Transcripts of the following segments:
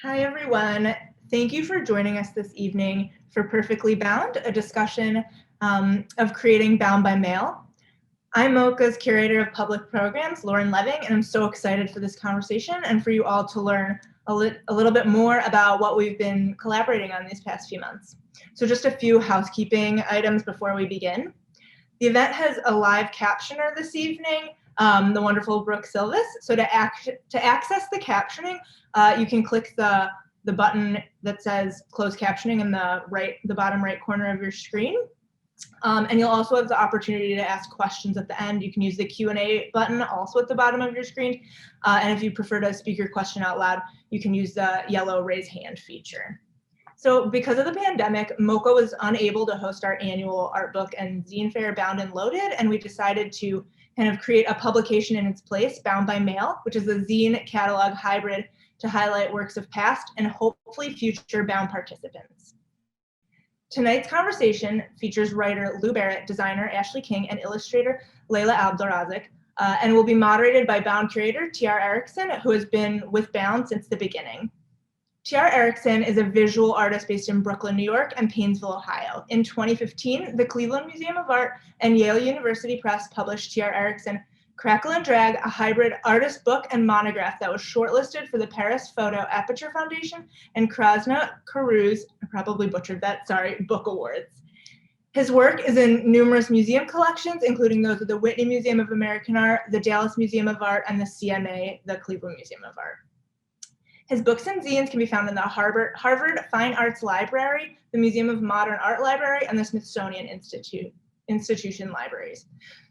Hi, everyone. Thank you for joining us this evening for Perfectly Bound, a discussion of creating bound by mail. I'm moCa's curator of public programs, Lauren Leving, and I'm so excited for this conversation and for you all to learn a little bit more about what we've been collaborating on these past few months. So just a few housekeeping items before we begin. The event has a live captioner this evening, the wonderful Brooke Silvis. So to access the captioning, you can click the button that says closed captioning in the bottom right corner of your screen. And you'll also have the opportunity to ask questions at the end. You can use the Q&A button also at the bottom of your screen. And if you prefer to speak your question out loud, you can use the yellow raise hand feature. So because of the pandemic, moCa was unable to host our annual art book and zine fair Bound and Loaded, and we decided to kind of create a publication in its place, Bound by Mail, which is a zine catalog hybrid to highlight works of past and hopefully future bound participants. Tonight's conversation features writer Lou Barrett, designer Ashley King, and illustrator Leila Abdelrazaq, and will be moderated by Bound curator TR Ericsson, who has been with Bound since the beginning. TR Ericsson is a visual artist based in Brooklyn, New York, and Painesville, Ohio. In 2015, the Cleveland Museum of Art and Yale University Press published TR Ericsson Crackle and Drag, a hybrid artist book and monograph that was shortlisted for the Paris Photo Aperture Foundation and Krasna Karu's, I probably butchered that, sorry, book awards. His work is in numerous museum collections, including those of the Whitney Museum of American Art, the Dallas Museum of Art, and the CMA, the Cleveland Museum of Art. His books and zines can be found in the Harvard Fine Arts Library, the Museum of Modern Art Library, and the Smithsonian Institution libraries.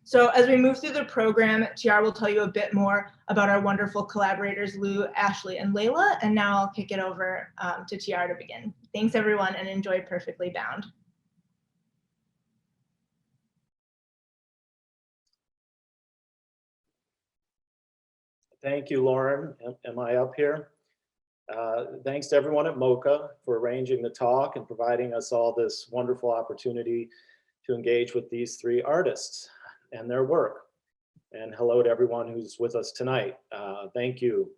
So as we move through the program, TR will tell you a bit more about our wonderful collaborators, Lou, Ashley, and Leila, and now I'll kick it over to TR to begin. Thanks, everyone, and enjoy Perfectly Bound. Thank you, Lauren. Am I up here? Thanks to everyone at moCa for arranging the talk and providing us all this wonderful opportunity to engage with these three artists and their work. And hello to everyone who's with us tonight. Thank you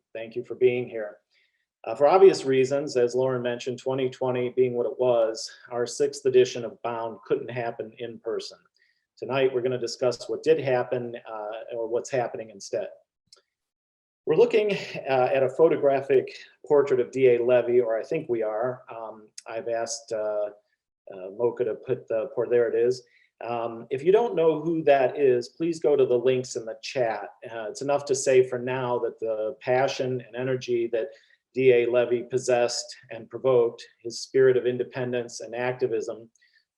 for being here. For obvious reasons, as Lauren mentioned, 2020 being what it was, our 6th edition of Bound couldn't happen in person. Tonight, we're going to discuss what did happen or what's happening instead. We're looking at a photographic portrait of D.A. Levy, or I think we are. I've asked moCa to put the portrait, there it is. If you don't know who that is, please go to the links in the chat. It's enough to say for now that the passion and energy that D.A. Levy possessed and provoked, his spirit of independence and activism,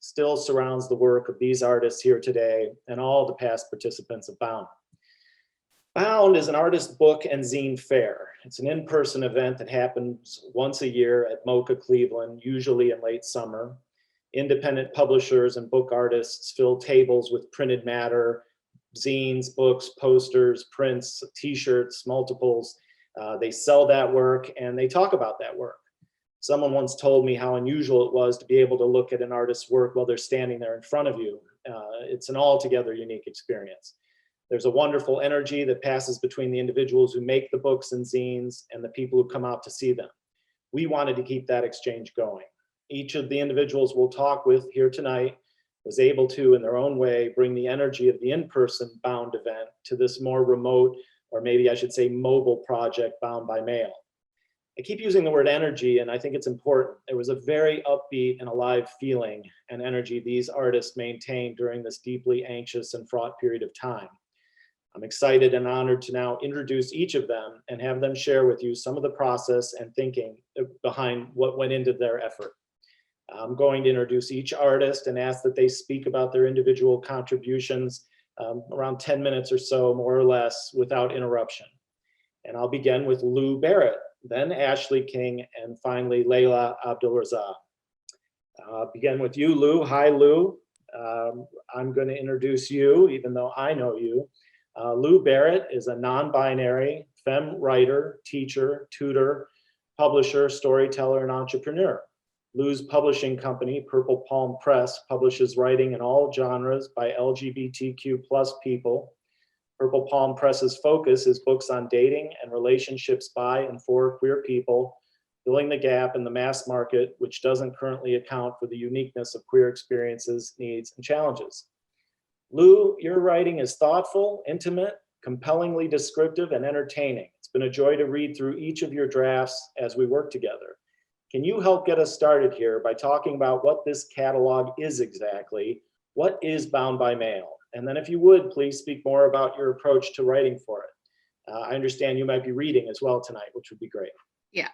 still surrounds the work of these artists here today and all the past participants of Bound. Bound is an artist book and zine fair. It's an in-person event that happens once a year at moCa Cleveland, usually in late summer. Independent publishers and book artists fill tables with printed matter, zines, books, posters, prints, t-shirts, multiples. They sell that work and they talk about that work. Someone once told me how unusual it was to be able to look at an artist's work while they're standing there in front of you. It's an altogether unique experience. There's a wonderful energy that passes between the individuals who make the books and zines and the people who come out to see them. We wanted to keep that exchange going. Each of the individuals we'll talk with here tonight was able to, in their own way, bring the energy of the in-person Bound event to this more remote, or maybe I should say mobile project, Bound by Mail. I keep using the word energy, and I think it's important. There was a very upbeat and alive feeling and energy these artists maintained during this deeply anxious and fraught period of time. I'm excited and honored to now introduce each of them and have them share with you some of the process and thinking behind what went into their effort. I'm going to introduce each artist and ask that they speak about their individual contributions around 10 minutes or so, more or less, without interruption. And I'll begin with Lou Barrett, then Ashley King, and finally Leila Abdelrazaq. I'll begin with you, Lou. Hi, Lou. I'm going to introduce you, even though I know you. Lou Barrett is a non-binary femme writer, teacher, tutor, publisher, storyteller, and entrepreneur. Lou's publishing company, Purple Palm Press, publishes writing in all genres by LGBTQ+ people. Purple Palm Press's focus is books on dating and relationships by and for queer people, filling the gap in the mass market, which doesn't currently account for the uniqueness of queer experiences, needs, and challenges. Lou, your writing is thoughtful, intimate, compellingly descriptive, and entertaining. It's been a joy to read through each of your drafts as we work together. Can you help get us started here by talking about what this catalog is exactly? What is Bound by Mail? And then if you would, please speak more about your approach to writing for it. I understand you might be reading as well tonight, which would be great. Yeah,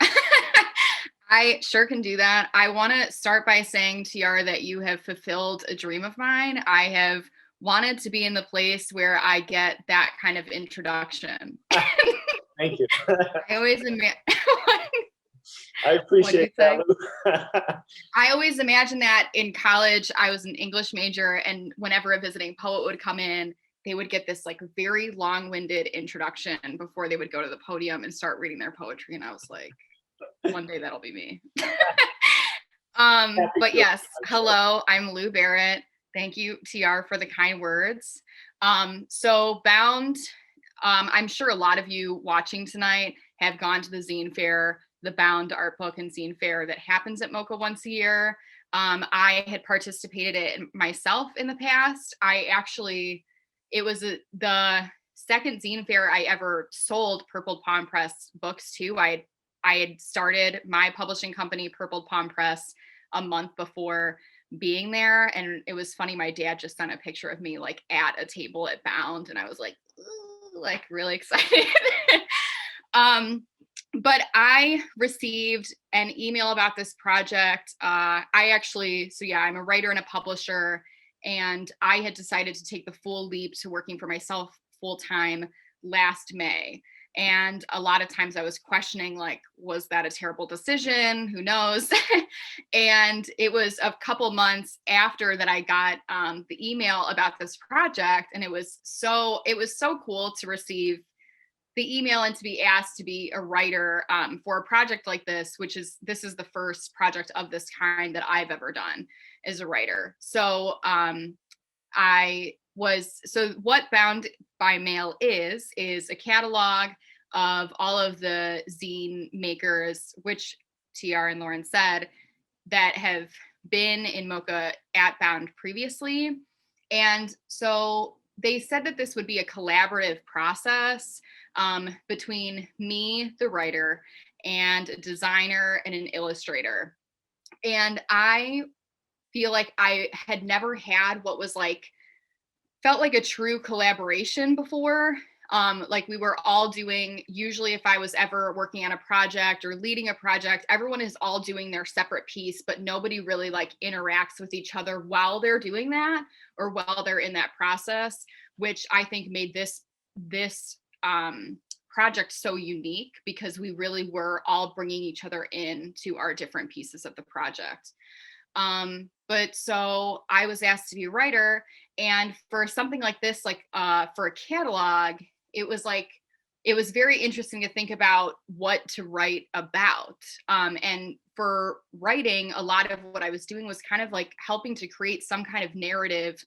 I sure can do that. I want to start by saying, TR, that you have fulfilled a dream of mine. I have wanted to be in the place where I get that kind of introduction. Thank you. I always imagine. I appreciate that, Lou. I always imagine that in college, I was an English major, and whenever a visiting poet would come in, they would get this like very long-winded introduction before they would go to the podium and start reading their poetry. And I was like, one day that'll be me. But yes, hello, I'm Lou Barrett. Thank you, TR, for the kind words. So Bound, I'm sure a lot of you watching tonight have gone to the Zine Fair, the Bound Art Book and Zine Fair that happens at moCa once a year. I had participated in myself in the past. It was the second Zine Fair I ever sold Purple Palm Press books to. I had started my publishing company, Purple Palm Press, a month before being there. And it was funny, my dad just sent a picture of me like at a table at Bound, and I was like really excited. But I received an email about this project. I'm a writer and a publisher, and I had decided to take the full leap to working for myself full time last May. And a lot of times I was questioning, like, was that a terrible decision? Who knows? And it was a couple months after that I got the email about this project, and it was so cool to receive the email and to be asked to be a writer for a project like this, this is the first project of this kind that I've ever done as a writer. So what Bound by Mail is a catalog of all of the zine makers, which TR and Lauren said, that have been in moCa at Bound previously. And so they said that this would be a collaborative process between me, the writer, and a designer and an illustrator. And I feel like I had never had what felt like a true collaboration before. Like we were all doing, usually if I was ever working on a project or leading a project, everyone is all doing their separate piece, but nobody really like interacts with each other while they're doing that or while they're in that process, which I think made this project so unique because we really were all bringing each other in to our different pieces of the project. But so I was asked to be a writer, and for something like this, like for a catalog, it was very interesting to think about what to write about. And for writing, a lot of what I was doing was kind of like helping to create some kind of narrative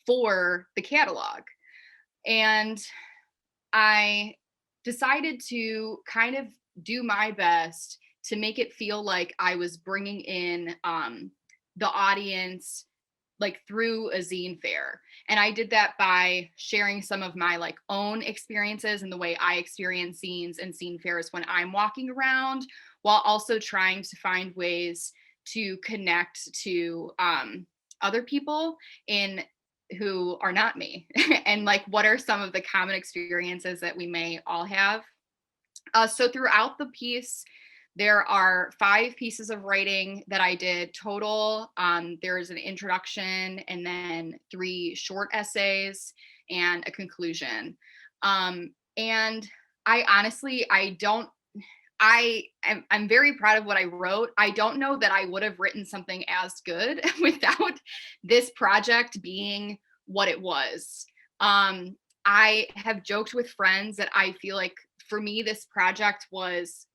for the catalog. And I decided to kind of do my best to make it feel like I was bringing in the audience like through a zine fair. And I did that by sharing some of my like own experiences and the way I experience zines and zine fairs when I'm walking around, while also trying to find ways to connect to other people who are not me and like what are some of the common experiences that we may all have. So throughout the piece, there are 5 pieces of writing that I did total. There's an introduction and then 3 short essays and a conclusion. And I honestly, I'm very proud of what I wrote. I don't know that I would have written something as good without this project being what it was. I have joked with friends that I feel like for me, this project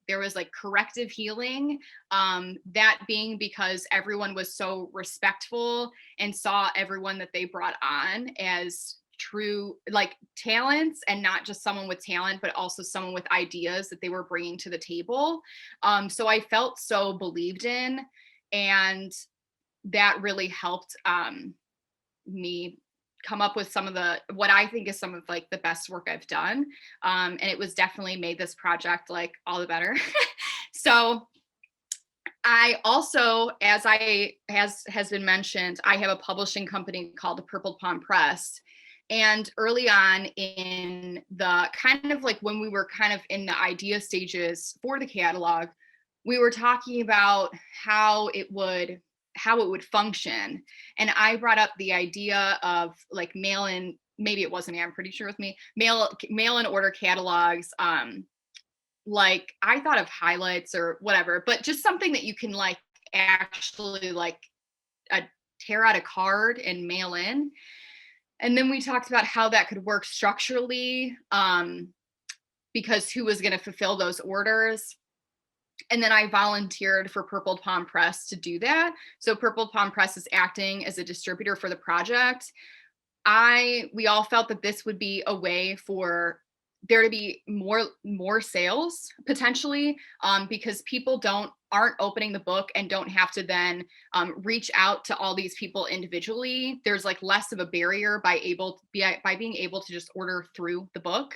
there was like corrective healing, that being because everyone was so respectful and saw everyone that they brought on as true like talents, and not just someone with talent, but also someone with ideas that they were bringing to the table. So I felt so believed in, and that really helped me come up with some of what I think is some of like the best work I've done. And it was definitely made this project like all the better. So I also, as has been mentioned, I have a publishing company called the Maamoul Press. And early on in the kind of like when we were kind of in the idea stages for the catalog, we were talking about how it would function. And I brought up the idea of like mail-in, maybe it wasn't me, I'm pretty sure with me, mail-in order catalogs. Like I thought of highlights or whatever, but just something that you can like actually like tear out a card and mail in. And then we talked about how that could work structurally, because who was going to fulfill those orders. And then I volunteered for Maamoul Press to do that. So Maamoul Press is acting as a distributor for the project. We all felt that this would be a way for there to be more sales potentially, because people aren't opening the book and don't have to then reach out to all these people individually. There's like less of a barrier by being able to just order through the book.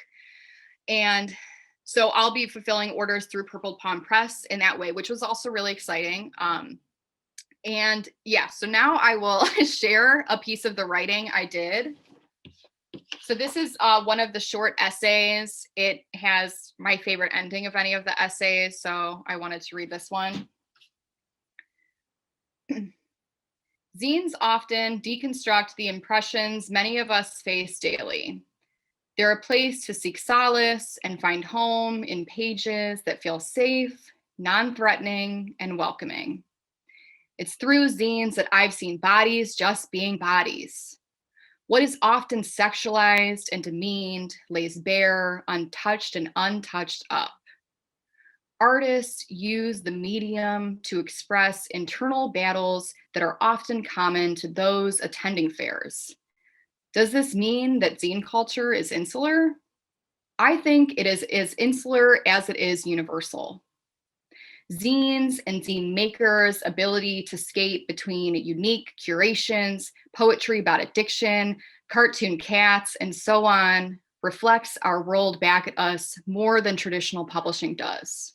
And so I'll be fulfilling orders through Maamoul Press in that way, which was also really exciting. And yeah, so now I will share a piece of the writing I did. So this is one of the short essays. It has my favorite ending of any of the essays, so I wanted to read this one. Zines often deconstruct the impressions many of us face daily. They're a place to seek solace and find home in pages that feel safe, non-threatening, and welcoming. It's through zines that I've seen bodies just being bodies. What is often sexualized and demeaned lays bare, untouched and untouched up. Artists use the medium to express internal battles that are often common to those attending fairs. Does this mean that zine culture is insular? I think it is as insular as it is universal. Zines and zine makers' ability to skate between unique curations, poetry about addiction, cartoon cats, and so on reflects our world back at us more than traditional publishing does.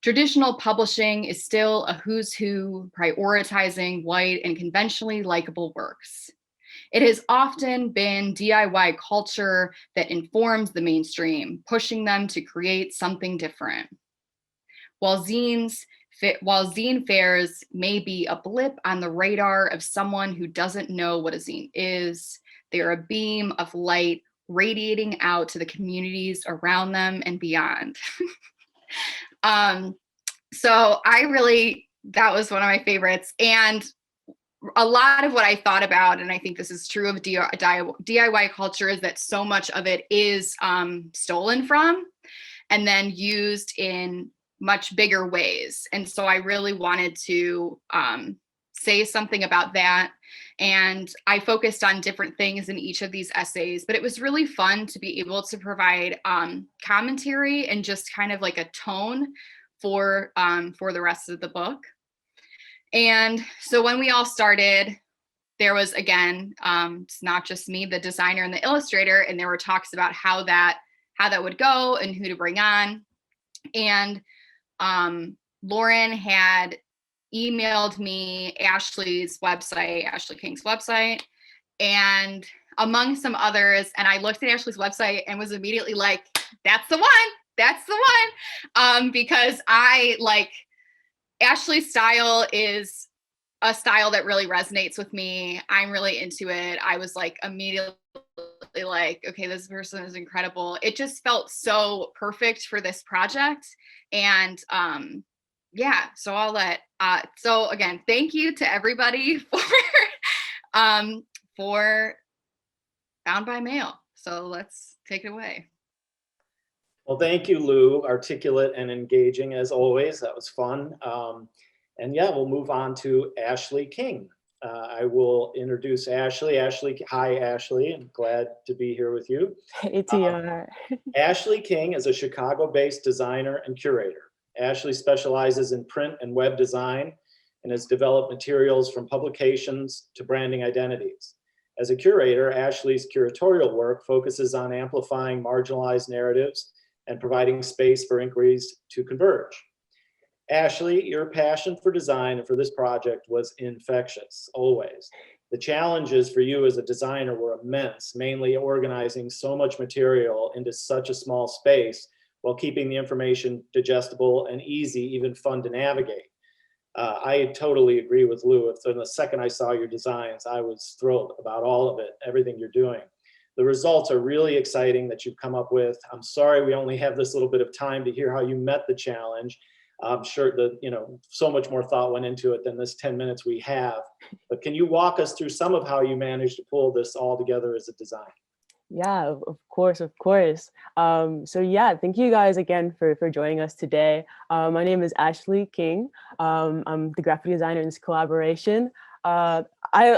Traditional publishing is still a who's who, prioritizing white and conventionally likable works. It has often been DIY culture that informs the mainstream, pushing them to create something different. While zine fairs may be a blip on the radar of someone who doesn't know what a zine is, they are a beam of light radiating out to the communities around them and beyond. So that was one of my favorites. And a lot of what I thought about, and I think this is true of DIY culture, is that so much of it is stolen from and then used in much bigger ways. And so I really wanted to say something about that. And I focused on different things in each of these essays, but it was really fun to be able to provide commentary and just kind of like a tone for the rest of the book. And so when we all started, there was, again, it's not just me, the designer and the illustrator, and there were talks about how that would go and who to bring on. And Lauren had emailed me Ashley King's website, and among some others, and I looked at Ashley's website and was immediately like, that's the one, because Ashley's style is a style that really resonates with me. I'm really into it. I was like immediately like, okay, this person is incredible. It just felt so perfect for this project. And yeah, so so again, thank you to everybody for Bound by Mail. So let's take it away. Well, thank you, Lou. Articulate and engaging as always. That was fun. And yeah, we'll move on to Ashley King. I will introduce Ashley. Hi, Ashley. I'm glad to be here with you. Hey, TR. Ashley King is a Chicago-based designer and curator. Ashley specializes in print and web design and has developed materials from publications to branding identities. As a curator, Ashley's curatorial work focuses on amplifying marginalized narratives and providing space for inquiries to converge. Ashley, your passion for design and for this project was infectious, always. The challenges for you as a designer were immense, mainly organizing so much material into such a small space while keeping the information digestible and easy, even fun to navigate. I totally agree with Lou. From the second I saw your designs, I was thrilled about all of it, everything you're doing. The results are really exciting that you've come up with. I'm sorry we only have this little bit of time to hear how you met the challenge. I'm sure that, so much more thought went into it than this 10 minutes we have. But can you walk us through some of how you managed to pull this all together as a design? Yeah, of course, of course. So yeah, thank you guys again for joining us today. My name is Ashley King. I'm the graphic designer in this collaboration. I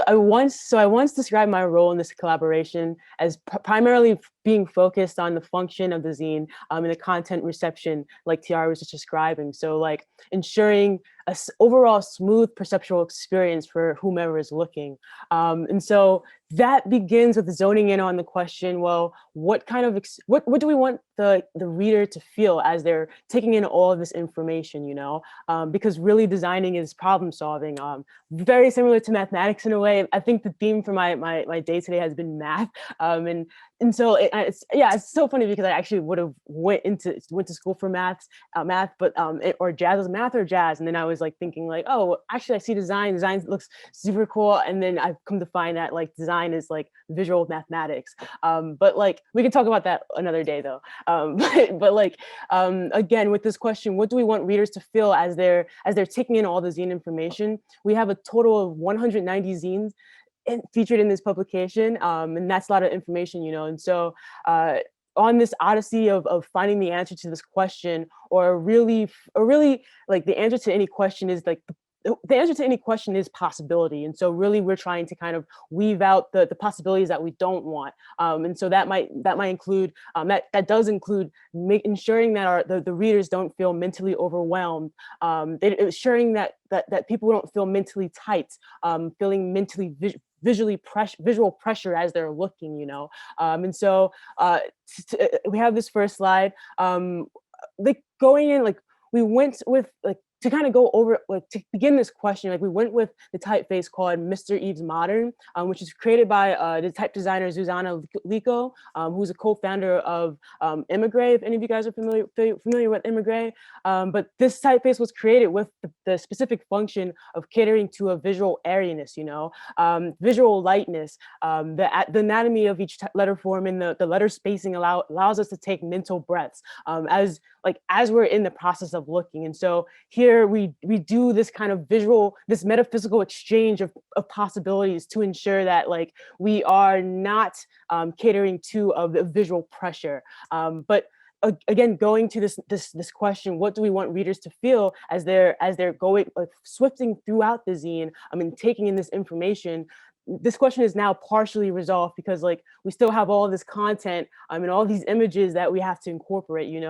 once described my role in this collaboration as primarily being focused on the function of the zine and the content reception, like Tiara was just describing. So like ensuring a overall smooth perceptual experience for whomever is looking. And so that begins with zoning in on the question, well, what kind of, what do we want the reader to feel as they're taking in all of this information, because really designing is problem solving, very similar to mathematics in a way. I think the theme for my day today has been math. And so it's so funny because I actually would have went to school for math, but or jazz, was math or jazz, and then I was like thinking like, oh, actually I see design looks super cool, and then I've come to find that like design is like visual mathematics. But like we can talk about that another day though. But like again with this question, what do we want readers to feel as they're taking in all the zine information? We have a total of 190 zines featured in this publication, and that's a lot of information, and so on this odyssey of finding the answer to this question, or really like the answer to any question is like the answer to any question is possibility. And so really we're trying to kind of weave out the possibilities that we don't want. And so that might include, that does include ensuring that the readers don't feel mentally overwhelmed, ensuring that people don't feel mentally tight, feeling mentally visual pressure as they're looking, and so we have this first slide, like going in, like we went with like to kind of go over, like to begin this question, like we went with the typeface called Mr. Eves Modern, which is created by the type designer Zuzana Lico, who's a co-founder of Emigre, if any of you guys are familiar with Emigre. But this typeface was created with the specific function of catering to a visual airiness, visual lightness. The anatomy of each letter form and the letter spacing allows us to take mental breaths as we're in the process of looking. And so here we do this kind of this metaphysical exchange of possibilities to ensure that like we are not catering to a visual pressure. But again, going to this question, what do we want readers to feel as they're going, like, swifting throughout the zine, taking in this information? This question is now partially resolved because like we still have all this content and all these images that we have to incorporate, you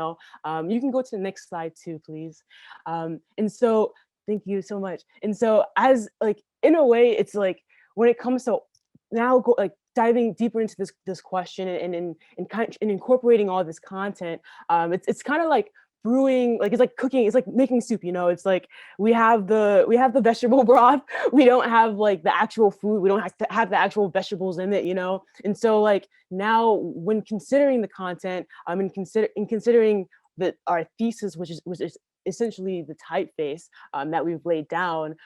can go to the next slide too, please. And so thank you so much. And so as like, in a way, it's like when it comes to now diving deeper into this question and incorporating all this content, it's kind of like brewing, like it's like cooking, it's like making soup, it's like we have the vegetable broth, we don't have like the actual food, we don't have to have the actual vegetables in it, and so like now when considering the content, considering that our thesis, which is essentially the typeface that we've laid down,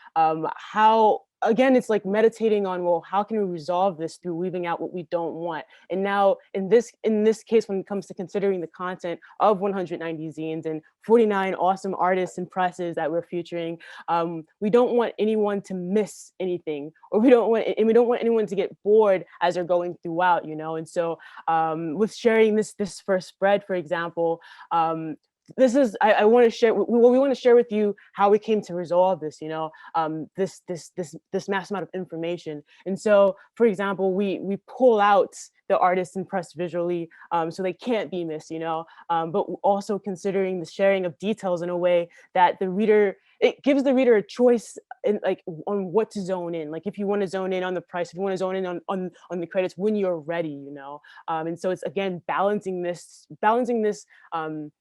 how again, it's like meditating on, well, how can we resolve this through weaving out what we don't want? And now in this case, when it comes to considering the content of 190 zines and 49 awesome artists and presses that we're featuring, we don't want anyone to miss anything, or we don't want anyone to get bored as they're going throughout, And so with sharing this first spread, for example, this is, I want to share, we want to share with you how we came to resolve this, this mass amount of information. And so, for example, we pull out the artists and press visually, so they can't be missed, but also considering the sharing of details in a way that it gives the reader a choice in, like, on what to zone in. Like, if you want to zone in on the price, if you want to zone in on the credits when you're ready, and so it's, again, balancing this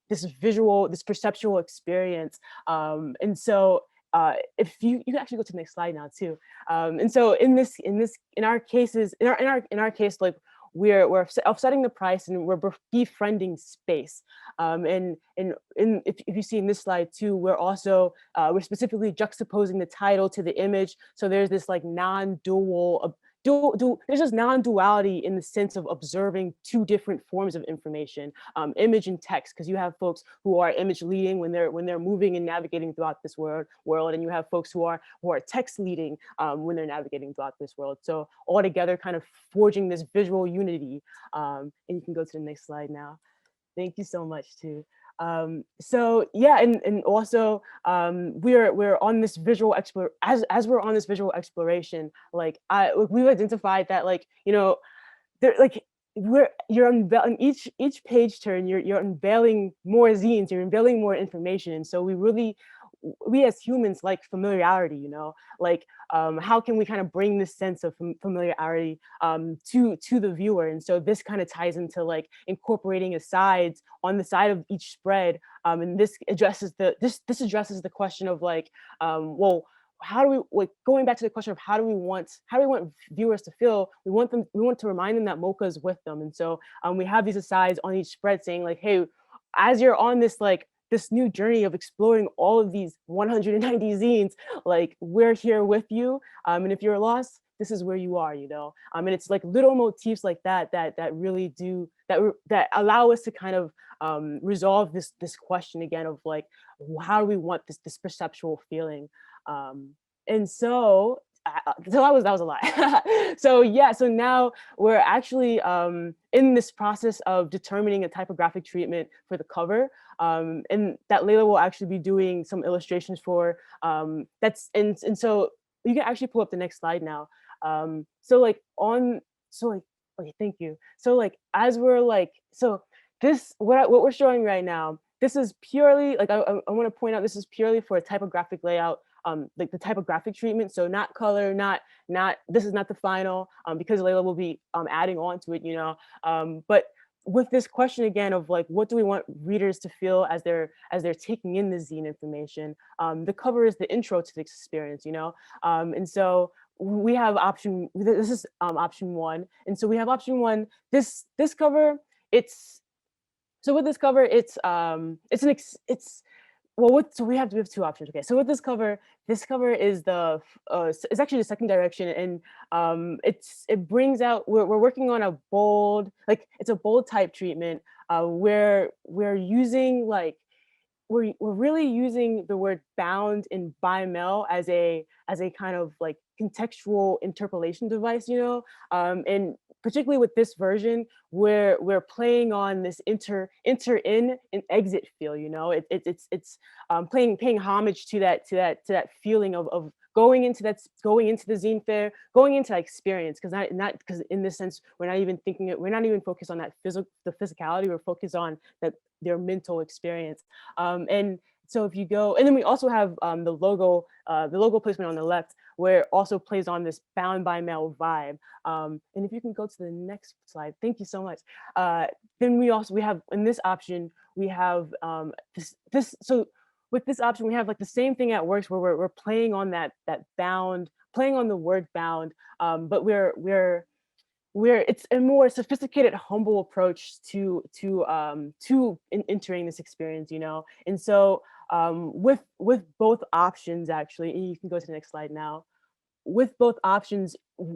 this visual, this perceptual experience. And so if you can actually go to the next slide now too. And so in our cases, in our case, like, we're offsetting the price and we're befriending space. And if you see in this slide too, we're also we're specifically juxtaposing the title to the image. So there's this, like, non-dual there's this non-duality in the sense of observing two different forms of information, image and text, because you have folks who are image leading when they're moving and navigating throughout this world, and you have folks who are text leading when they're navigating throughout this world. So all together, kind of forging this visual unity. And you can go to the next slide now. Thank you so much too. So yeah, and also we're on this visual as we're on this visual exploration, like, we've identified that, like, there, like, you're unveiling each page turn, you're unveiling more zines, you're unveiling more information. And so we as humans like familiarity, like, how can we kind of bring this sense of familiarity to the viewer? And so this kind of ties into, like, incorporating asides on the side of each spread, and this addresses the question of, like, well, how do we, like, going back to the question of how do we want viewers to feel? We want to remind them that moCa is with them. And so we have these asides on each spread saying, like, hey, as you're on this, like, this new journey of exploring all of these 190 zines, like, we're here with you. And if you're lost, this is where you are, and it's, like, little motifs like that really do that allow us to kind of resolve this question again of, like, how do we want this perceptual feeling? And so that was a lot. So yeah, so now we're actually in this process of determining a typographic treatment for the cover, and that Leila will actually be doing some illustrations for. And so you can actually pull up the next slide now. Okay, thank you. So, like, as we're, like, so this, what we're showing right now, this is purely, like, I want to point out, this is purely for a typographic layout, like the typographic treatment. So not color, not this is not the final, because Leila will be adding on to it, but with this question again of, like, what do we want readers to feel as they're taking in the zine information? The cover is the intro to the experience, and so we have this is option one. And so we have option one, this cover, so with this cover, so we have two options. Okay, so with this cover is it's actually the second direction, and it brings out, we're working on a bold, like, it's a bold type treatment, where we're using, like, we're really using the word bound and by mail as a kind of, like, contextual interpolation device, and particularly with this version, where we're playing on this enter in and exit feel, it's paying homage to that feeling of going into the zine fair, going into that experience, because in this sense, we're not even focused on the physicality, we're focused on their mental experience. And so if you go, and then we also have the logo placement on the left, where it also plays on this bound by mail vibe. And if you can go to the next slide, thank you so much. Then we have, in this option, we have so with this option, we have, like, the same thing at works, where we're playing on that bound, playing on the word bound, but it's a more sophisticated, humble approach to entering this experience, And so with both options, actually, and you can go to the next slide now. with both options,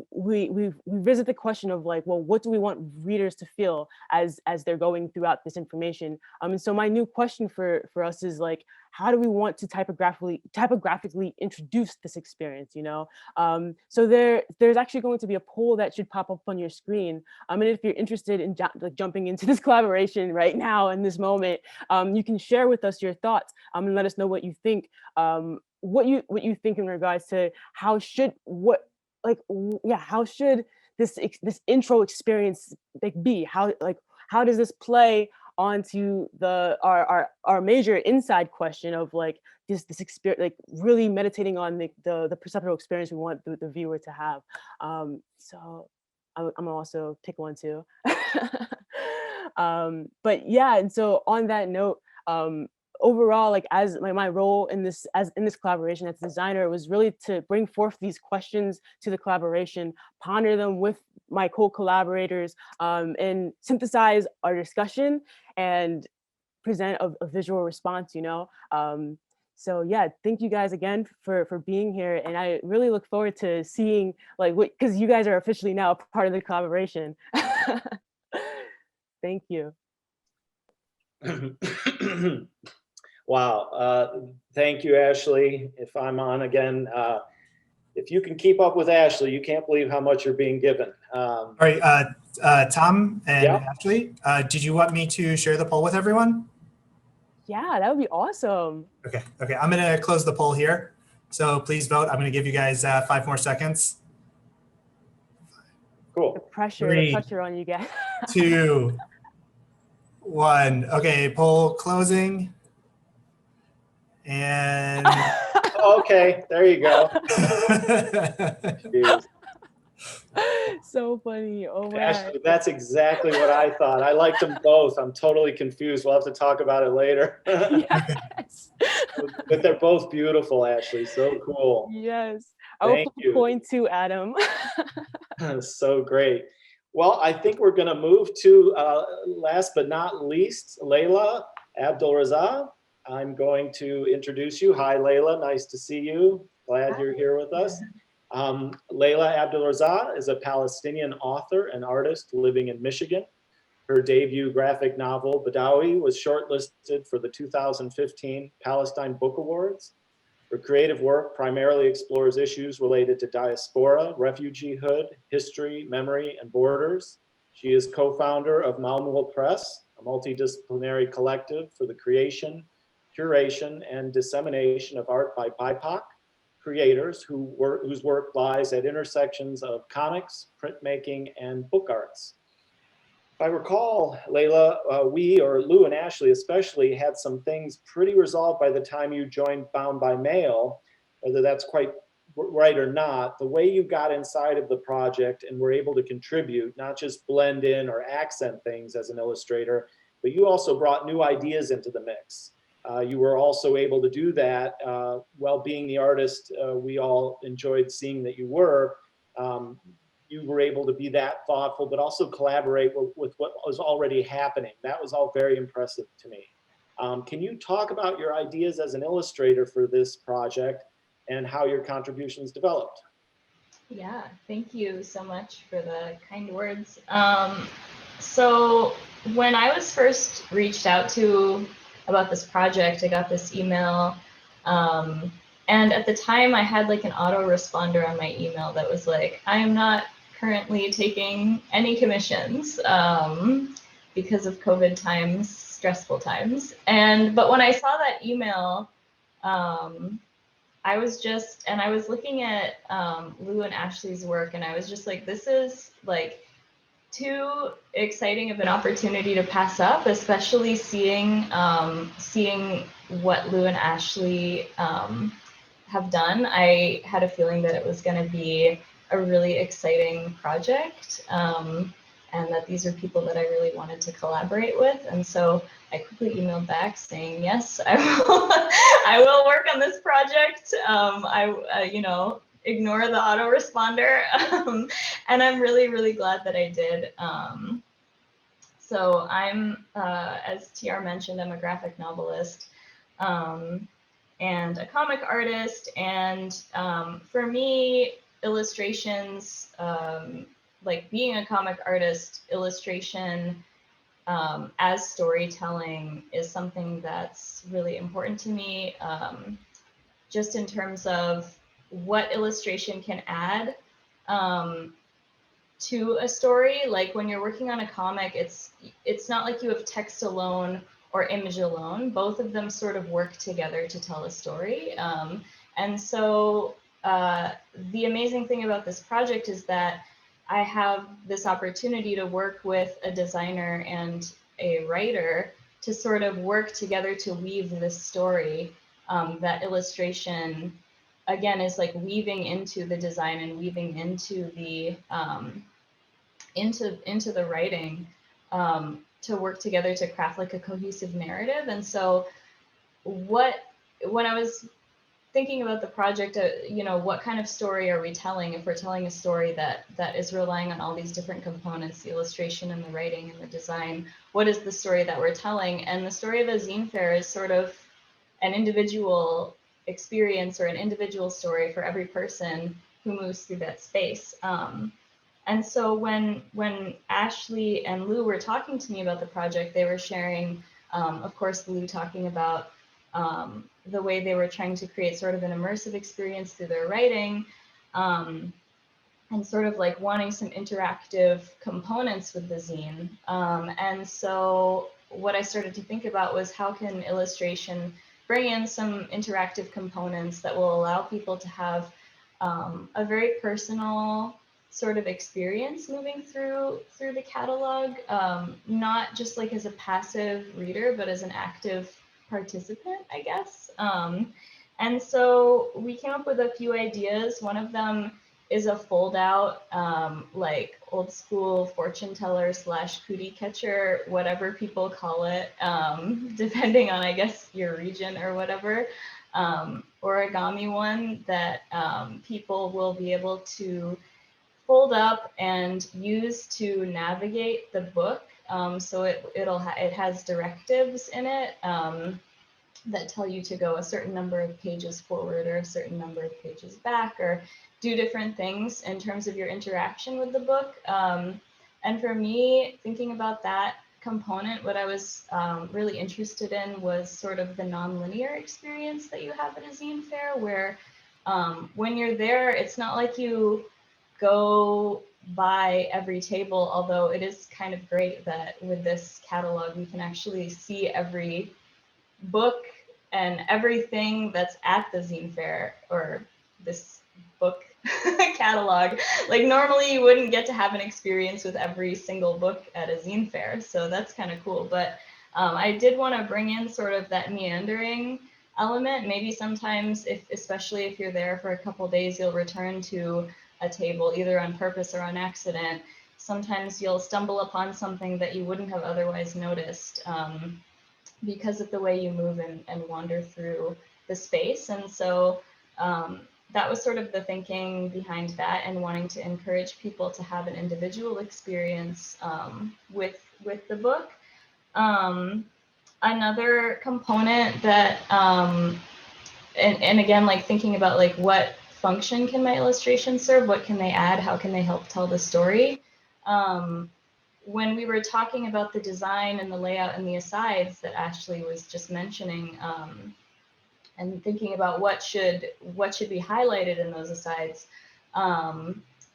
we visit the question of like, well, what do we want readers to feel as they're going throughout this information? And so my new question for us is like, how do we want to typographically introduce this experience? You know, so there's actually going to be a poll that should pop up on your screen. And if you're interested in jumping into this collaboration right now in this moment, you can share with us your thoughts and let us know what you think. What you think in regards to how should this intro experience like be? How does this play onto our major inside question of like this experience, like really meditating on the perceptual experience we want the viewer to have. So I'm also pick one too. But yeah, and so on that note, overall, like as my role in this collaboration as a designer was really to bring forth these questions to the collaboration, ponder them with my co-collaborators, and synthesize our discussion and present a visual response, you know. So yeah, thank you guys again for being here, and I really look forward to seeing like what, because you guys are officially now a part of the collaboration. Thank you. Wow. Thank you, Ashley. If I'm on again, if you can keep up with Ashley, you can't believe how much you're being given. All right, Tom and Yeah. Ashley, did you want me to share the poll with everyone? Yeah, that would be awesome. Okay, I'm gonna close the poll here. So please vote. I'm gonna give you guys 5 more seconds. Cool. The pressure 3, on you guys. 2, 1. Okay, poll closing. And Okay, there you go. Jeez. So funny. Oh man. Ashley, that's exactly what I thought. I liked them both. I'm totally confused. We'll have to talk about it later. Yes. But they're both beautiful, Ashley. So cool. Yes. I will Thank put you. a coin too, Adam. So great. Well, I think we're going to move to last but not least, Leila Abdelrazaq. I'm going to introduce you. Hi, Leila. Nice to see you. Glad you're here with us. Leila Abdelrazaq is a Palestinian author and artist living in Michigan. Her debut graphic novel, Badawi, was shortlisted for the 2015 Palestine Book Awards. Her creative work primarily explores issues related to diaspora, refugeehood, history, memory, and borders. She is co-founder of Maamoul Press, a multidisciplinary collective for the creation, curation, and dissemination of art by BIPOC creators whose work lies at intersections of comics, printmaking, and book arts. If I recall, Leila, we, or Lou and Ashley especially, had some things pretty resolved by the time you joined Bound by Mail, whether that's quite right or not. The way you got inside of the project and were able to contribute, not just blend in or accent things as an illustrator, but you also brought new ideas into the mix. You were also able to do that while being the artist we all enjoyed seeing that you were. You were able to be that thoughtful, but also collaborate with what was already happening. That was all very impressive to me. Can you talk about your ideas as an illustrator for this project and how your contributions developed? Yeah, thank you so much for the kind words. So when I was first reached out to about this project, I got this email. And at the time I had like an autoresponder on my email that was like, I am not currently taking any commissions because of COVID times, stressful times. But when I saw that email, I was looking at Lou and Ashley's work, and I was just like, this is like too exciting of an opportunity to pass up, especially seeing what Lou and Ashley have done. I had a feeling that it was going to be a really exciting project, and that these are people that I really wanted to collaborate with. And so I quickly emailed back saying, yes, I will work on this project. Ignore the autoresponder. And I'm really, really glad that I did. So I'm, as TR mentioned, I'm a graphic novelist and a comic artist. And for me, illustrations, like being a comic artist, illustration as storytelling is something that's really important to me, just in terms of what illustration can add to a story. Like when you're working on a comic, it's not like you have text alone or image alone. Both of them sort of work together to tell a story. And so the amazing thing about this project is that I have this opportunity to work with a designer and a writer to sort of work together to weave this story. That illustration, again, is like weaving into the design and weaving into the into the writing to work together to craft like a cohesive narrative. And so when I was thinking about the project, you know, what kind of story are we telling? If we're telling a story that is relying on all these different components, the illustration and the writing and the design, what is the story that we're telling? And the story of a zine fair is sort of an individual experience or an individual story for every person who moves through that space. And so when Ashley and Lou were talking to me about the project, they were sharing, of course, Lou talking about the way they were trying to create sort of an immersive experience through their writing, and sort of like wanting some interactive components with the zine. And so what I started to think about was how can illustration bring in some interactive components that will allow people to have a very personal sort of experience moving through the catalog, not just like as a passive reader, but as an active participant, I guess. And so we came up with a few ideas. One of them is a fold out, like old school fortune teller / cootie catcher, whatever people call it, depending on, I guess, your region or whatever, origami one that people will be able to fold up and use to navigate the book. So it has directives in it that tell you to go a certain number of pages forward or a certain number of pages back, or do different things in terms of your interaction with the book. And for me, thinking about that component, what I was really interested in was sort of the nonlinear experience that you have at a zine fair, where when you're there, it's not like you go by every table, although it is kind of great that with this catalog, we can actually see every book and everything that's at the zine fair or this book catalog. Like normally you wouldn't get to have an experience with every single book at a zine fair. So that's kind of cool. But I did want to bring in sort of that meandering element. Maybe sometimes, especially if you're there for a couple days, you'll return to a table either on purpose or on accident. Sometimes you'll stumble upon something that you wouldn't have otherwise noticed because of the way you move and wander through the space. And so that was sort of the thinking behind that, and wanting to encourage people to have an individual experience with the book. Another component that, and again, like thinking about like what function can my illustration serve? What can they add? How can they help tell the story? When we were talking about the design and the layout and the asides that Ashley was just mentioning, and thinking about what should be highlighted in those asides,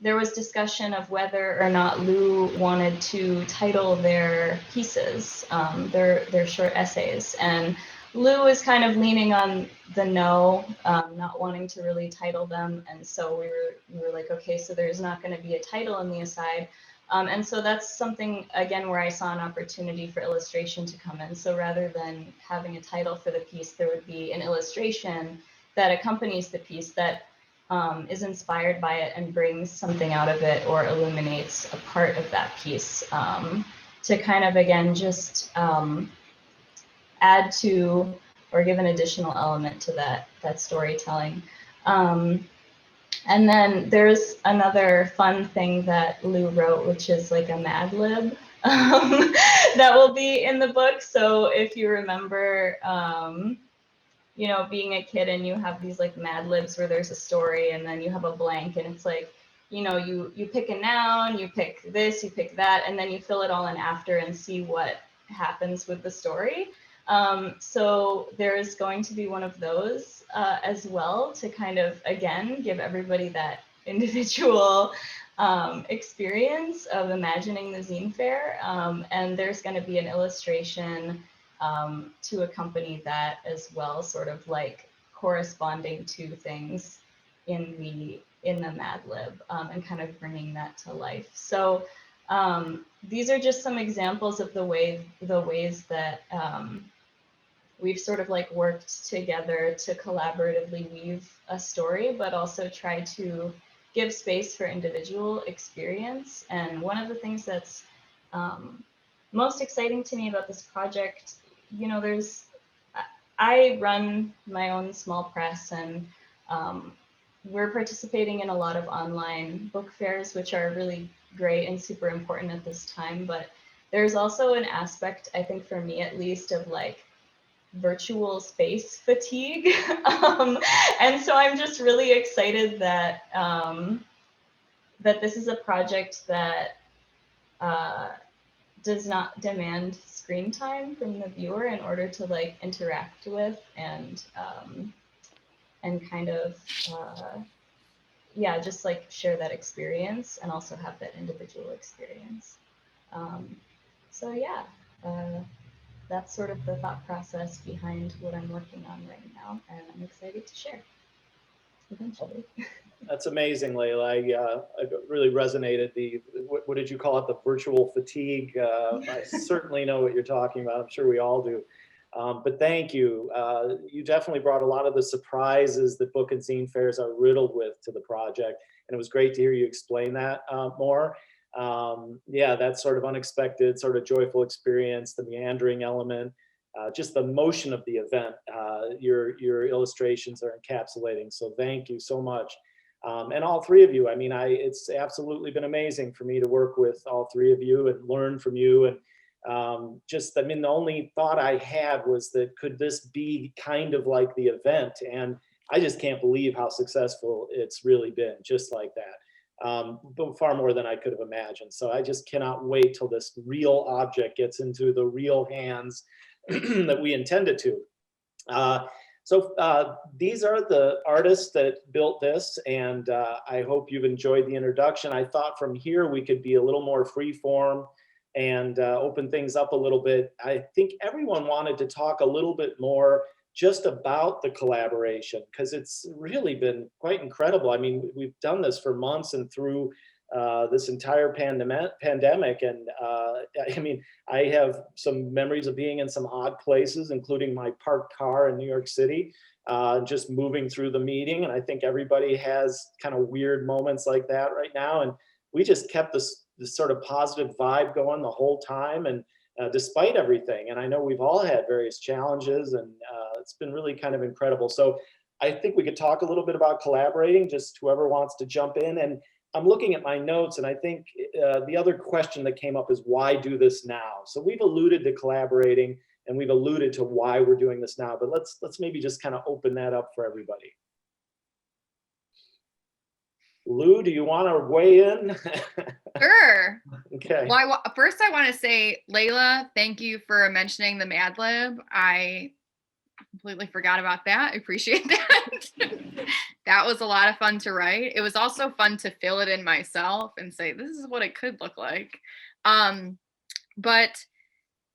there was discussion of whether or not Lou wanted to title their pieces, their short essays. And Lou is kind of leaning on the no, not wanting to really title them. And so we were like, okay, so there's not going to be a title in the aside. And so that's something, again, where I saw an opportunity for illustration to come in. So rather than having a title for the piece, there would be an illustration that accompanies the piece that is inspired by it and brings something out of it or illuminates a part of that piece, to kind of, again, just add to or give an additional element to that storytelling. And then there's another fun thing that Lou wrote, which is like a Mad Lib that will be in the book. So if you remember, you know, being a kid and you have these like Mad Libs where there's a story and then you have a blank and it's like, you know, you pick a noun, you pick this, you pick that, and then you fill it all in after and see what happens with the story. So there's going to be one of those as well to kind of, again, give everybody that individual experience of imagining the zine fair. And there's going to be an illustration to accompany that as well, sort of like corresponding to things in the Mad Lib and kind of bringing that to life. So these are just some examples of the ways that we've sort of like worked together to collaboratively weave a story, but also try to give space for individual experience. And one of the things that's most exciting to me about this project, you know, I run my own small press, and we're participating in a lot of online book fairs, which are really great and super important at this time. But there's also an aspect, I think for me at least, of like virtual space fatigue. And so I'm just really excited that that this is a project that does not demand screen time from the viewer in order to like interact with and kind of yeah, just like share that experience and also have that individual experience. So yeah, that's sort of the thought process behind what I'm working on right now, and I'm excited to share eventually. That's amazing, Leila. I really resonated. What did you call it? The virtual fatigue. I certainly know what you're talking about. I'm sure we all do. But thank you. You definitely brought a lot of the surprises that book and zine fairs are riddled with to the project. And it was great to hear you explain that more. Yeah, that sort of unexpected, sort of joyful experience, the meandering element, just the motion of the event, your illustrations are encapsulating. So thank you so much. And all three of you, I mean, it's absolutely been amazing for me to work with all three of you and learn from you. And I mean, the only thought I had was that could this be kind of like the event? And I just can't believe how successful it's really been, just like that. But far more than I could have imagined. So I just cannot wait till this real object gets into the real hands that we intended to. So these are the artists that built this, and I hope you've enjoyed the introduction. I thought from here we could be a little more free form and open things up a little bit. I think everyone wanted to talk a little bit more just about the collaboration, because it's really been quite incredible. I mean, we've done this for months and through this entire pandemic. And I mean, I have some memories of being in some odd places, including my parked car in New York City, just moving through the meeting. And I think everybody has kind of weird moments like that right now. And we just kept this sort of positive vibe going the whole time. And despite everything, and I know we've all had various challenges, and it's been really kind of incredible. So I think we could talk a little bit about collaborating, just whoever wants to jump in. And I'm looking at my notes, and I think the other question that came up is, why do this now? So we've alluded to collaborating, and we've alluded to why we're doing this now, but let's maybe just kind of open that up for everybody. Lou, do you want to weigh in? Sure. Okay. Well, first I want to say, Leila, thank you for mentioning the Mad Lib. I completely forgot about that. I appreciate that. That was a lot of fun to write. It was also fun to fill it in myself and say, this is what it could look like. But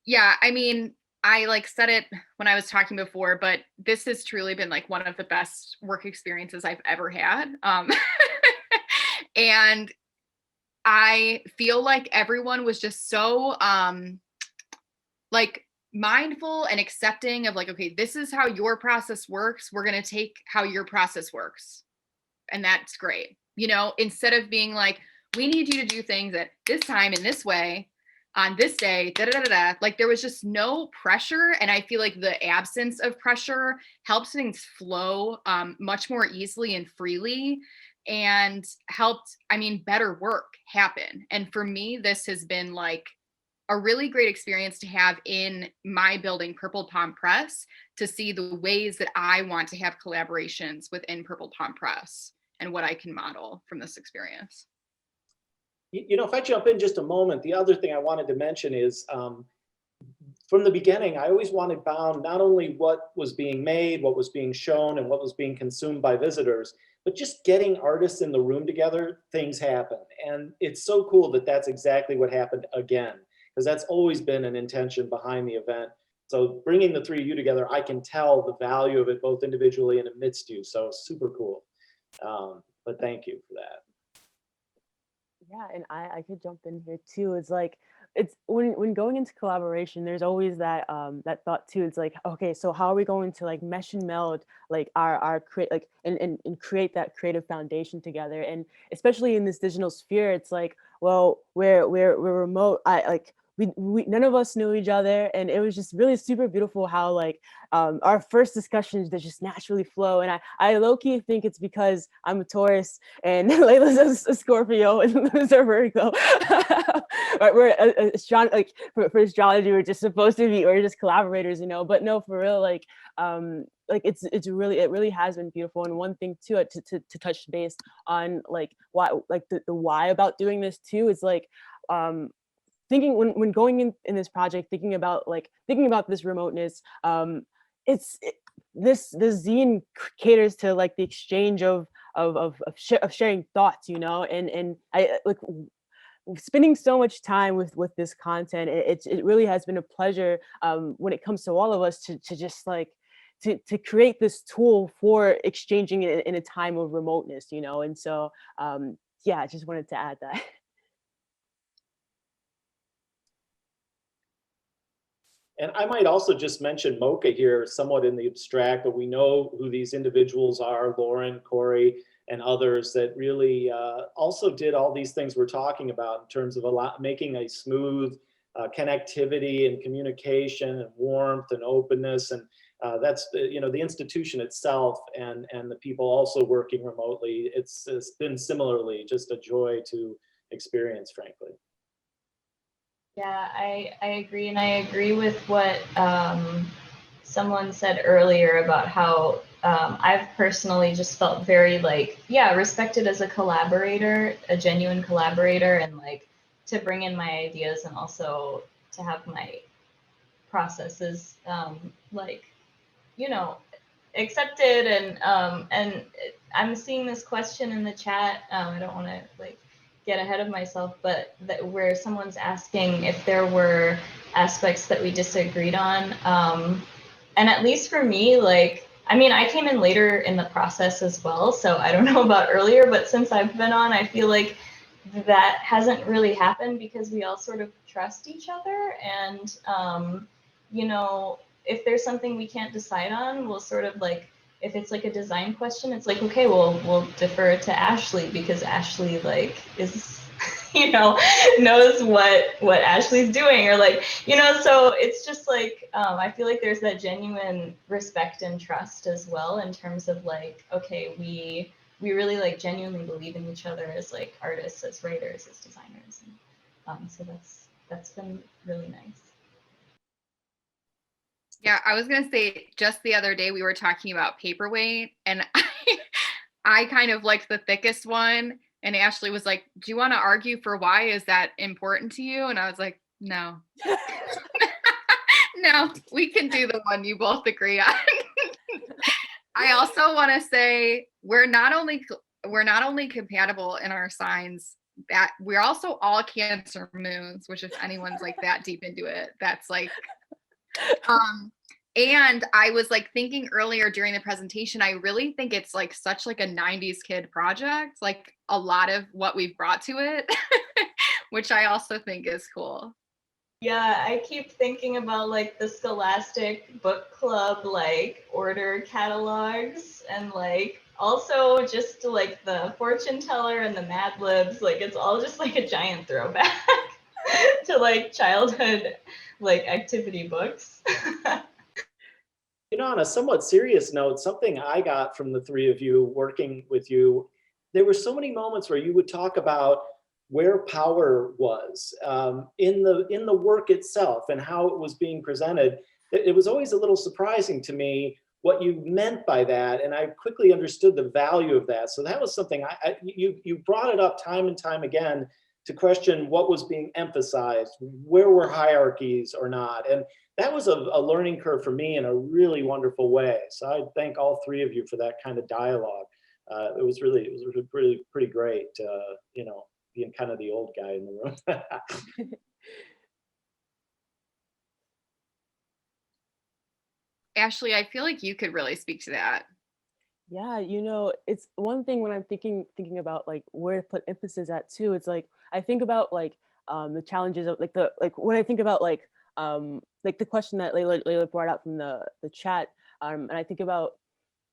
yeah, I mean, I like said it when I was talking before, but this has truly been like one of the best work experiences I've ever had. And I feel like everyone was just so like mindful and accepting of like, okay, this is how your process works. We're going to take how your process works. And that's great. You know, instead of being like, we need you to do things at this time in this way on this day, da da da da. Like there was just no pressure. And I feel like the absence of pressure helps things flow much more easily and freely, and helped, I mean, better work happen. And for me, this has been like a really great experience to have in my building, Purple Palm Press, to see the ways that I want to have collaborations within Purple Palm Press and what I can model from this experience. You know, if I jump in just a moment, the other thing I wanted to mention is from the beginning, I always wanted Bound not only what was being made, what was being shown, and what was being consumed by visitors, but just getting artists in the room together, things happen. And it's so cool that that's exactly what happened again, because that's always been an intention behind the event. So bringing the three of you together, I can tell the value of it both individually and amidst you. So super cool. But thank you for that. Yeah, and I could jump in here too. It's like it's when going into collaboration, there's always that that thought too. It's like, okay, so how are we going to like mesh and meld like our create like and create that creative foundation together? And especially in this digital sphere, it's like, well, we're remote. We none of us knew each other, and it was just really super beautiful how like our first discussions that just naturally flow. And I low-key think it's because I'm a Taurus and Leila's a Scorpio and Lila's a Virgo. Right, we're like for astrology, we're just supposed to be, or just collaborators, you know. But no, for real, like it really has been beautiful. And one thing too, to touch base on like why, like the why about doing this too is like thinking when going in this project, thinking about this remoteness, this zine caters to like the exchange of sharing thoughts, you know, and I like spending so much time with this content. It really has been a pleasure when it comes to all of us to just like to create this tool for exchanging in a time of remoteness, you know. And so yeah, I just wanted to add that. And I might also just mention moCa here, somewhat in the abstract, but we know who these individuals are, Lauren, Corey, and others that really also did all these things we're talking about in terms of making a smooth connectivity and communication and warmth and openness. And that's, you know, the institution itself and the people also working remotely. It's been similarly just a joy to experience, frankly. Yeah, I agree, and I agree with what someone said earlier about how I've personally just felt very like, yeah, respected as a collaborator, a genuine collaborator, and like to bring in my ideas and also to have my processes like, you know, accepted. And I'm seeing this question in the chat. I don't want to like get ahead of myself, but where someone's asking if there were aspects that we disagreed on. And at least for me, like, I mean, I came in later in the process as well, so I don't know about earlier, but since I've been on, I feel like that hasn't really happened because we all sort of trust each other. And, you know, if there's something we can't decide on, we'll sort of like, if it's like a design question, it's like, okay, we'll defer to Ashley because Ashley like is, you know, knows what Ashley's doing, or like, you know, so it's just like, I feel like there's that genuine respect and trust as well in terms of like, okay, we really like genuinely believe in each other as like artists, as writers, as designers. And so that's been really nice. Yeah, I was gonna say just the other day we were talking about paperweight, and I kind of liked the thickest one, and Ashley was like, "Do you want to argue for why? Is that important to you?" And I was like, "No, no, we can do the one you both agree on." I also want to say we're not only compatible in our signs, that we're also all Cancer moons, which if anyone's like that deep into it, that's like. And I was like thinking earlier during the presentation, I really think it's like such like a 90s kid project, like a lot of what we've brought to it, which I also think is cool. Yeah, I keep thinking about like the Scholastic book club, like order catalogs, and like also just like the fortune teller and the Mad Libs, like it's all just like a giant throwback to like childhood like activity books. You know, on a somewhat serious note, something I got from the three of you working with you, there were so many moments where you would talk about where power was in the work itself and how it was being presented. It was always a little surprising to me what you meant by that, and I quickly understood the value of that. So that was something you brought it up time and time again to question what was being emphasized, where were hierarchies or not, and that was a learning curve for me in a really wonderful way. So I thank all three of you for that kind of dialogue. It was really pretty great. You know, being kind of the old guy in the room. Ashley, I feel like you could really speak to that. Yeah, you know, it's one thing when I'm thinking about like where to put emphasis at too. It's like I think about like the challenges of like when I think about like the question that Leila brought out from the chat, and I think about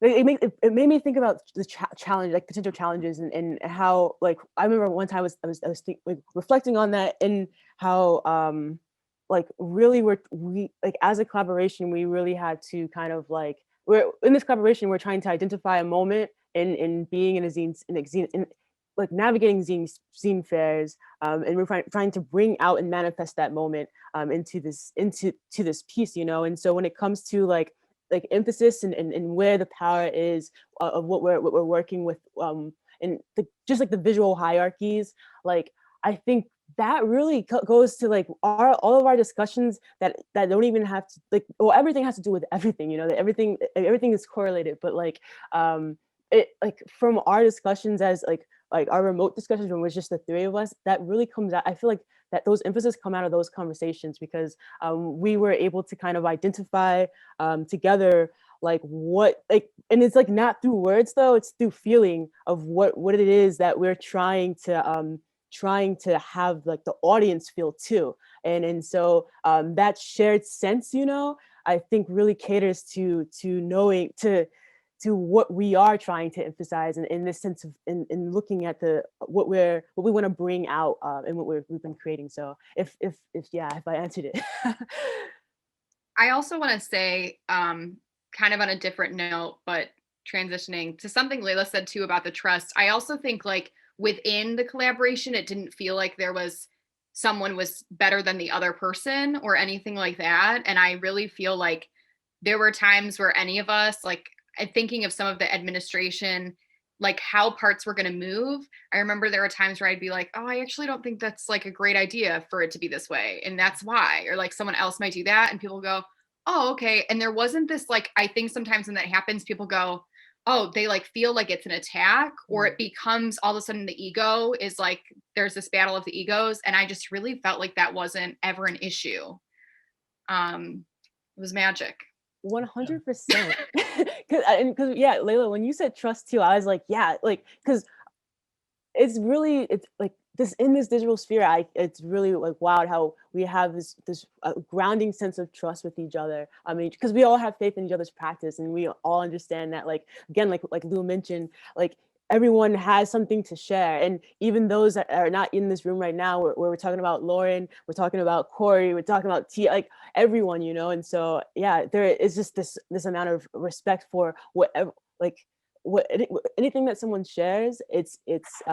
it made me think about the challenge, like potential challenges, and how like I remember one time I was like reflecting on that, and how like really we like as a collaboration we really had to kind of like we're in this collaboration we're trying to identify a moment in being in a zine in like navigating zine fairs, and we're trying to bring out and manifest that moment into this piece, you know. And so when it comes to like emphasis and where the power is of what we're working with, and just like the visual hierarchies, like I think that really goes to like all of our discussions that don't even have to like, well, everything has to do with everything, you know, that everything is correlated, but like it like from our discussions as like our remote discussions when it was just the three of us, that really comes out. I feel like that those emphasis come out of those conversations because we were able to kind of identify together like what like, and it's like not through words though, it's through feeling of what it is that we're trying to have like the audience feel too. And so that shared sense, you know, I think really caters to knowing to what we are trying to emphasize, and in this sense of in looking at what we want to bring out and what we've been creating. So if I answered it. I also want to say, kind of on a different note, but transitioning to something Leila said too about the trust. I also think like within the collaboration, it didn't feel like there was someone was better than the other person or anything like that. And I really feel like there were times where any of us, like thinking of some of the administration, like how parts were going to move. I remember there were times where I'd be like, oh, I actually don't think that's like a great idea for it to be this way. And that's why, or like someone else might do that. And people go, oh, okay. And there wasn't this, like, I think sometimes when that happens, people go, oh, they like feel like it's an attack, or it becomes all of a sudden the ego is like, there's this battle of the egos. And I just really felt like that wasn't ever an issue. It was magic. 100%. Because yeah, Leila, when you said trust too, I was like, yeah, like because it's like this in this digital sphere. It's really like wild how we have this grounding sense of trust with each other. I mean, because we all have faith in each other's practice, and we all understand that, like again, like Lou mentioned, like everyone has something to share, and even those that are not in this room right now, where we're talking about Lauren, we're talking about Corey, we're talking about Tia, like everyone, you know. And so yeah, there is just this amount of respect for whatever, like anything that someone shares, it's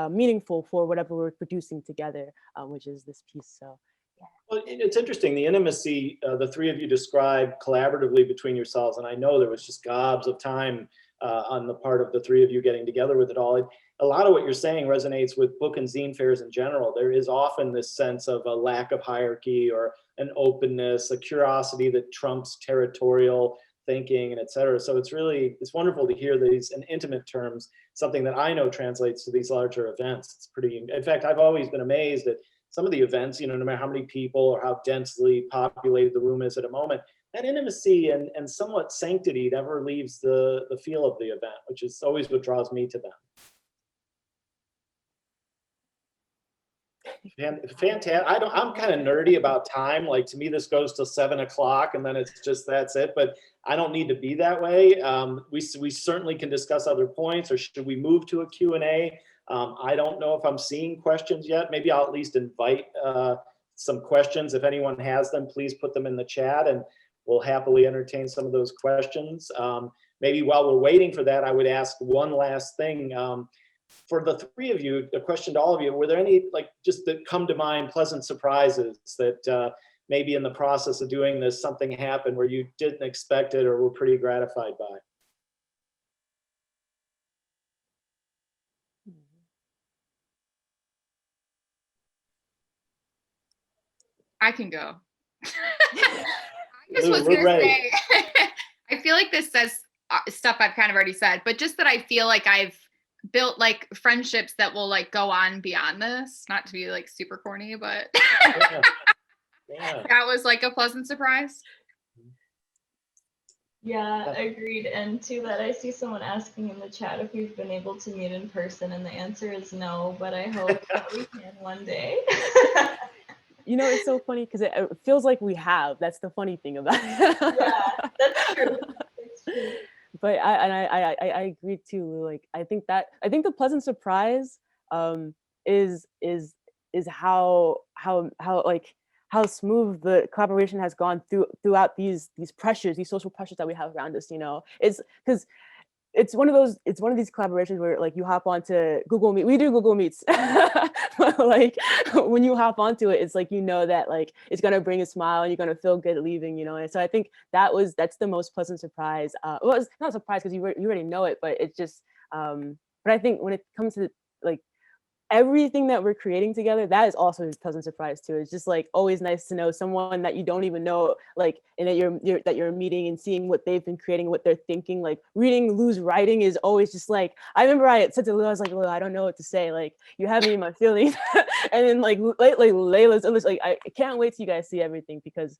meaningful for whatever we're producing together, which is this piece. So yeah. Well, it's interesting, the intimacy the three of you described collaboratively between yourselves, and I know there was just gobs of time on the part of the three of you getting together with it all. A lot of what you're saying resonates with book and zine fairs in general. There is often this sense of a lack of hierarchy or an openness, a curiosity that trumps territorial thinking, and et cetera. So it's wonderful to hear these in intimate terms, something that I know translates to these larger events. It's pretty, in fact, I've always been amazed at some of the events, you know, no matter how many people or how densely populated the room is at a moment, that intimacy and somewhat sanctity never leaves the feel of the event, which is always what draws me to them. Fantastic. I'm kind of nerdy about time. Like to me, this goes till 7 o'clock and then it's just, that's it. But I don't need to be that way. We certainly can discuss other points, or should we move to a Q&A? I don't know if I'm seeing questions yet. Maybe I'll at least invite some questions. If anyone has them, please put them in the chat and we'll happily entertain some of those questions. Maybe while we're waiting for that, I would ask one last thing. For the three of you, a question to all of you, were there any, like, just that come to mind, pleasant surprises that maybe in the process of doing this, something happened where you didn't expect it or were pretty gratified by? I can go. I just Lou, was we're gonna ready. say, I feel like this says stuff I've kind of already said, but just that I feel like I've built like friendships that will like go on beyond this. Not to be like super corny, but Yeah. Yeah. that was like a pleasant surprise. Yeah, agreed. And to that, I see someone asking in the chat if we've been able to meet in person, and the answer is no, but I hope that we can one day. You know, it's so funny because it feels like we have. That's the funny thing about it. Yeah, that's true. That's true. But I agree too. Like I think the pleasant surprise is how like how smooth the collaboration has gone throughout these pressures, these social pressures that we have around us. You know, it's because it's one of these collaborations where like you hop onto Google Meet. We do Google Meets. But like when you hop onto it, it's like you know that like it's gonna bring a smile and you're gonna feel good leaving, you know. And so I think that's the most pleasant surprise. Well, it's not a surprise because you already know it, but it's just but I think when it comes to like everything that we're creating together, that is also a pleasant surprise too. It's just like always nice to know someone that you don't even know, like, and that you're meeting and seeing what they've been creating, what they're thinking. Like reading Lou's writing is always just like, I remember I said to Lou, I was like, Lou, I don't know what to say. Like you have me in my feelings. And then like Leila's like, I can't wait till you guys see everything because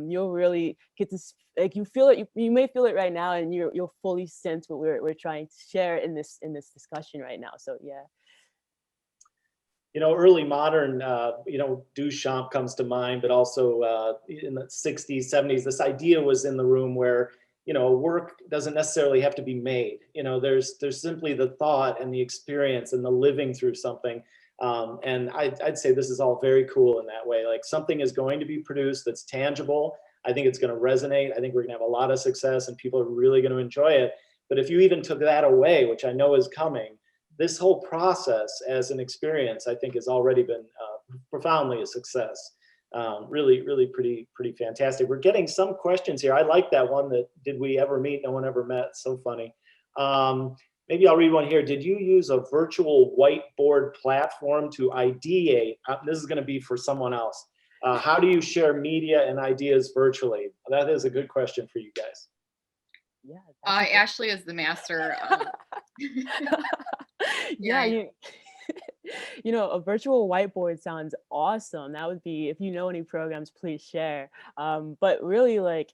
you'll really get to like you feel it. You may feel it right now, and you'll fully sense what we're trying to share in this discussion right now. So yeah. You know, early modern, you know, Duchamp comes to mind, but also in the 60s, 70s, this idea was in the room where, you know, work doesn't necessarily have to be made. You know, there's simply the thought and the experience and the living through something. And I'd say this is all very cool in that way. Like something is going to be produced that's tangible. I think it's going to resonate. I think we're going to have a lot of success and people are really going to enjoy it. But if you even took that away, which I know is coming, this whole process as an experience, I think, has already been profoundly a success. Really, really pretty fantastic. We're getting some questions here. I like that one that, did we ever meet? No one ever met. So funny. Maybe I'll read one here. Did you use a virtual whiteboard platform to ideate? This is going to be for someone else. How do you share media and ideas virtually? That is a good question for you guys. Yeah. Ashley is the master. Yeah, you know, a virtual whiteboard sounds awesome. That would be, if you know any programs, please share. But really, like,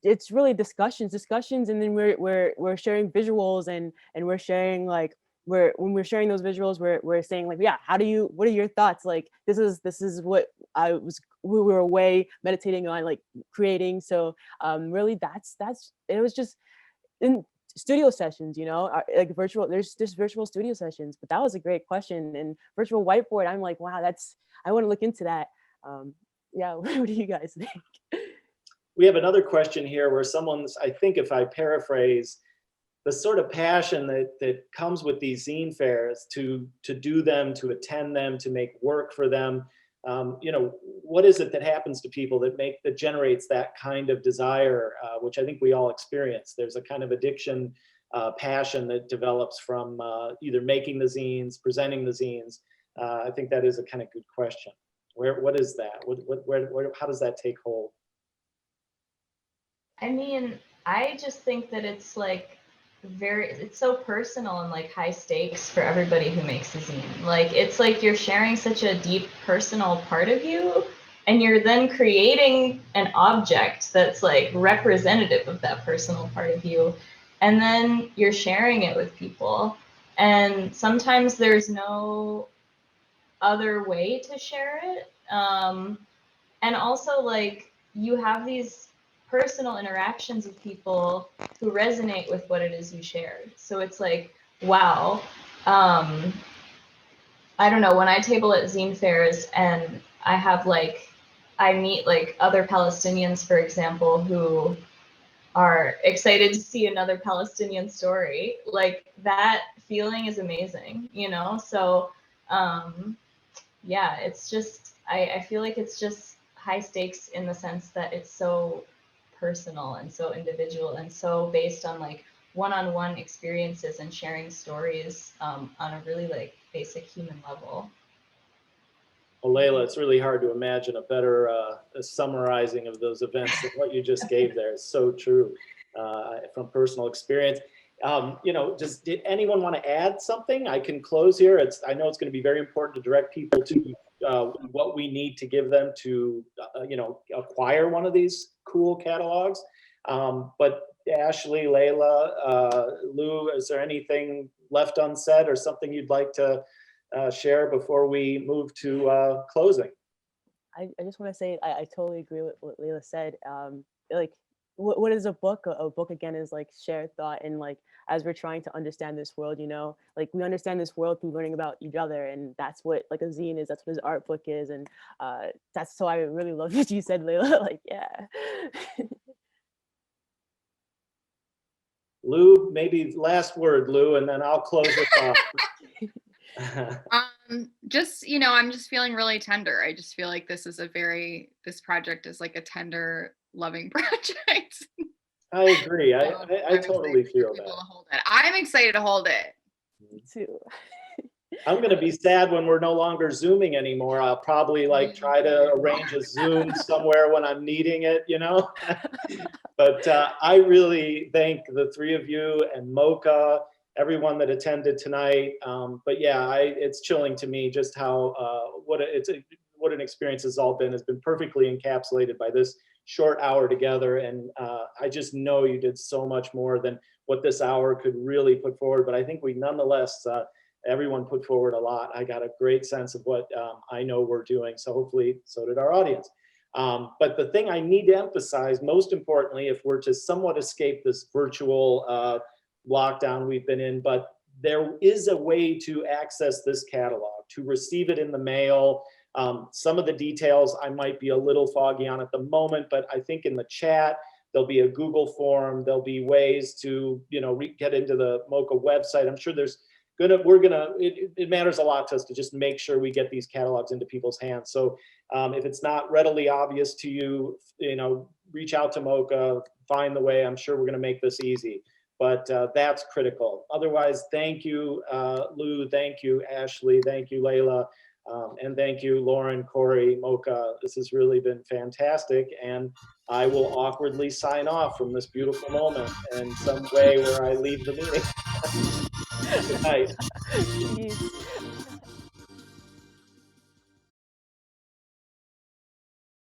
it's really discussions, and then we're sharing visuals, and we're sharing like when we're sharing those visuals, we're saying like, yeah, what are your thoughts? Like, this is what we were away meditating on, like creating. So really, that's it was just in studio sessions, you know, like virtual, there's just virtual studio sessions. But that was a great question. And virtual whiteboard, I'm like, wow, I want to look into that. Yeah. What do you guys think? We have another question here where someone's, I think if I paraphrase, the sort of passion that comes with these zine fairs to do them, to attend them, to make work for them. You know, what is it that happens to people that generates that kind of desire, which I think we all experience? There's a kind of addiction, passion that develops from either making the zines, presenting the zines. I think that is a kind of good question. What is that? How does that take hold? I mean, I just think that it's like it's so personal and like high stakes for everybody who makes a zine. Like it's like you're sharing such a deep personal part of you, and you're then creating an object that's like representative of that personal part of you, and then you're sharing it with people. And sometimes there's no other way to share it. And also like you have these personal interactions with people who resonate with what it is you shared. So it's like, wow. I don't know, when I table at zine fairs and I meet like other Palestinians, for example, who are excited to see another Palestinian story. Like that feeling is amazing, you know? So yeah, it's just, I feel like it's just high stakes in the sense that it's so personal and so individual and so based on like one-on-one experiences and sharing stories on a really like basic human level. Well, Leila, it's really hard to imagine a better summarizing of those events than what you just gave there. It's so true from personal experience. You know, just did anyone want to add something? I can close here. I know it's going to be very important to direct people to what we need to give them to, you know, acquire one of these cool catalogs. But Ashley, Leila, Lou, is there anything left unsaid or something you'd like to share before we move to closing? I just want to say I totally agree with what Leila said. Like, what is a book? A book again is like shared thought, and like as we're trying to understand this world, you know, like we understand this world through learning about each other, and that's what like a zine is. That's what his art book is, and that's so I really love what you said, Leila. Like, yeah. Lou, maybe last word, Lou, and then I'll close it off. Just, you know, I'm just feeling really tender. I just feel like this project is like a tender, loving project. I agree. So I totally feel to that. hold it. I'm excited to hold it. Me too. I'm going to be sad when we're no longer Zooming anymore. I'll probably like try to arrange a Zoom somewhere when I'm needing it, you know? But I really thank the three of you and moCa, everyone that attended tonight. But yeah, it's chilling to me just how, what an experience has all been. Has been perfectly encapsulated by this short hour together. And I just know you did so much more than what this hour could really put forward. But I think we nonetheless, everyone put forward a lot. I got a great sense of what I know we're doing. So hopefully so did our audience. But the thing I need to emphasize, most importantly, if we're to somewhat escape this virtual lockdown we've been in, but there is a way to access this catalog, to receive it in the mail. Some of the details I might be a little foggy on at the moment, but I think in the chat, there'll be a Google form. There'll be ways to, you know, get into the moCa website. I'm sure it matters a lot to us to just make sure we get these catalogs into people's hands. So if it's not readily obvious to you, you know, reach out to moCa, find the way. I'm sure we're going to make this easy, but that's critical. Otherwise, thank you, Lou. Thank you, Ashley. Thank you, Leila. And thank you, Lauren, Corey, moCa. This has really been fantastic. And I will awkwardly sign off from this beautiful moment in some way where I leave the meeting. Good night. Peace.